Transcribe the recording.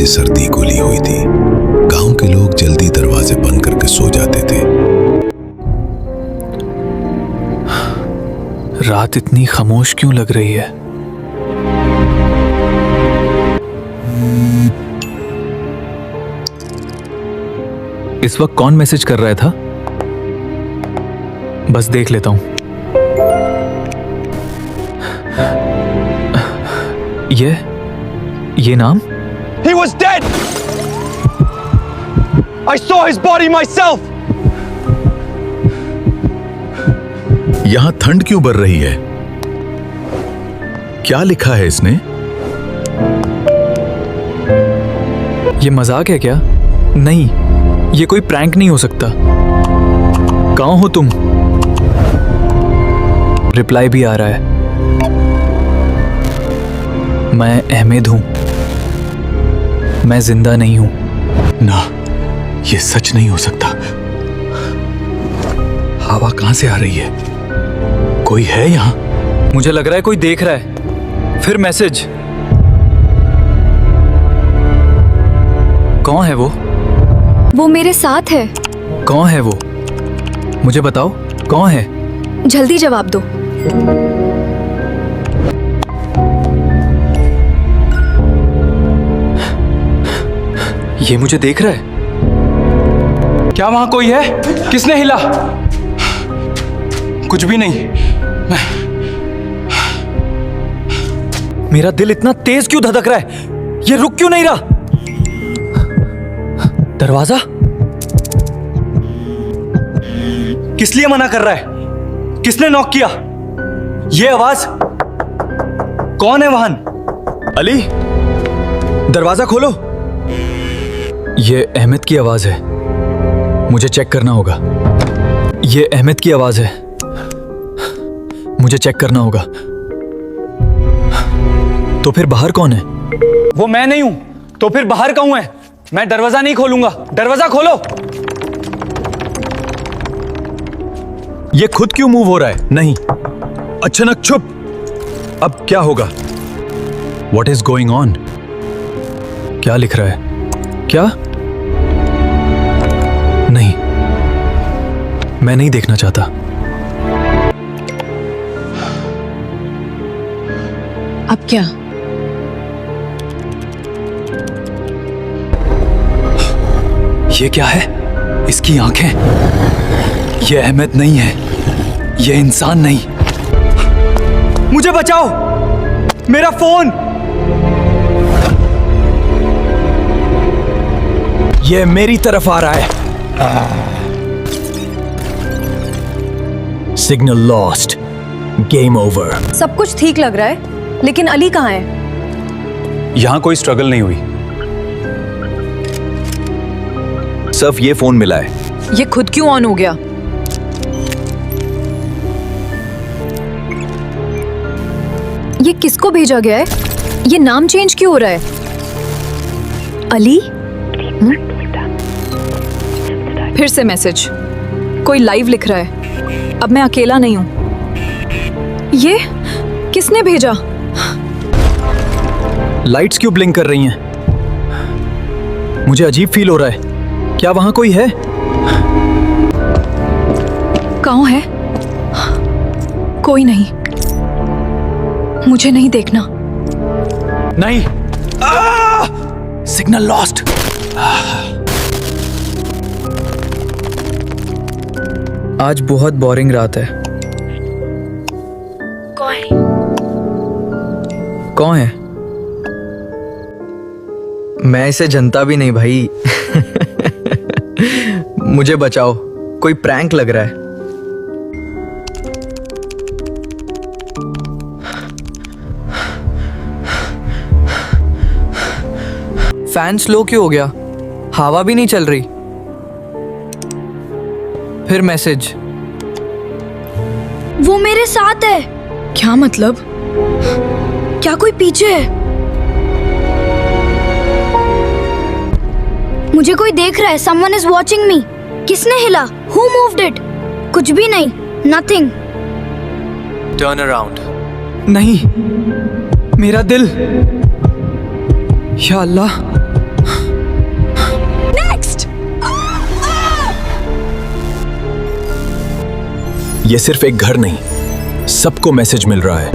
सी सर्दी घुली हुई थी। गांव के लोग जल्दी दरवाजे बंद करके सो जाते थे। रात इतनी खामोश क्यों लग रही है? इस वक्त कौन मैसेज कर रहा था? बस देख लेता हूं। ये नाम? He was dead! I saw his body myself! यहां ठंड क्यों बढ़ रही है? क्या लिखा है इसने? ये मजाक है क्या? नहीं, ये कोई प्रैंक नहीं हो सकता। कहाँ हो तुम? रिप्लाई भी आ रहा है। मैं अहमद हूं, मैं जिंदा नहीं हूं। ना, ये सच नहीं हो सकता। हवा कहां से आ रही है? कोई है यहां? मुझे लग रहा है कोई देख रहा है। फिर मैसेज। कौन है वो? वो मेरे साथ है। कौन है वो? मुझे बताओ, कौन है? जल्दी जवाब दो। ये मुझे देख रहा है। क्या वहां कोई है? किसने हिला? कुछ भी नहीं। मेरा दिल इतना तेज क्यों धड़क रहा है? ये रुक क्यों नहीं रहा? दरवाजा? किस लिए मना कर रहा है? किसने नॉक किया? ये आवाज? कौन है वहां? अली, दरवाजा खोलो। ये अहमद की आवाज है। मुझे चेक करना होगा। ये अहमद की आवाज है। मुझे चेक करना होगा। तो फिर बाहर कौन है? वो मैं नहीं हूं। तो फिर बाहर कौन है? मैं दरवाजा नहीं खोलूंगा। दरवाजा खोलो। ये खुद क्यों मूव हो रहा है? नहीं, अचानक चुप। अब क्या होगा? What is going on? क्या लिख रहा है? क्या? नहीं, मैं नहीं देखना चाहता। अब क्या? ये क्या है? इसकी आंखें। ये अहमद नहीं है। ये इंसान नहीं। मुझे बचाओ। मेरा फोन। ये मेरी तरफ आ रहा है। Signal lost. Game over. सब कुछ ठीक लग रहा है, लेकिन अली कहाँ है? यहां कोई स्ट्रगल नहीं हुई। सिर्फ ये फोन मिला है। ये खुद क्यों ऑन हो गया? ये किसको भेजा गया है? ये नाम चेंज क्यों हो रहा है? अली? फिर से मैसेज। कोई लाइव लिख रहा है। अब मैं अकेला नहीं हूं। ये किसने भेजा? लाइट्स क्यों ब्लिंक कर रही हैं? मुझे अजीब फील हो रहा है। क्या वहां कोई है? कौन है? कोई नहीं। मुझे नहीं देखना। नहीं। Signal lost. आज बहुत बोरिंग रात है। कौन है? मैं इसे जानता भी नहीं भाई। मुझे बचाओ, कोई प्रैंक लग रहा है। फैन स्लो क्यों हो गया? हवा भी नहीं चल रही। फिर मैसेज। वो मेरे साथ है। क्या मतलब? क्या कोई पीछे है? मुझे कोई देख रहा है। Someone is watching me. किसने हिला? Who moved it? कुछ भी नहीं। Nothing. Turn around. नहीं, मेरा दिल। या अल्लाह, ये सिर्फ एक घर नहीं, सबको मैसेज मिल रहा है।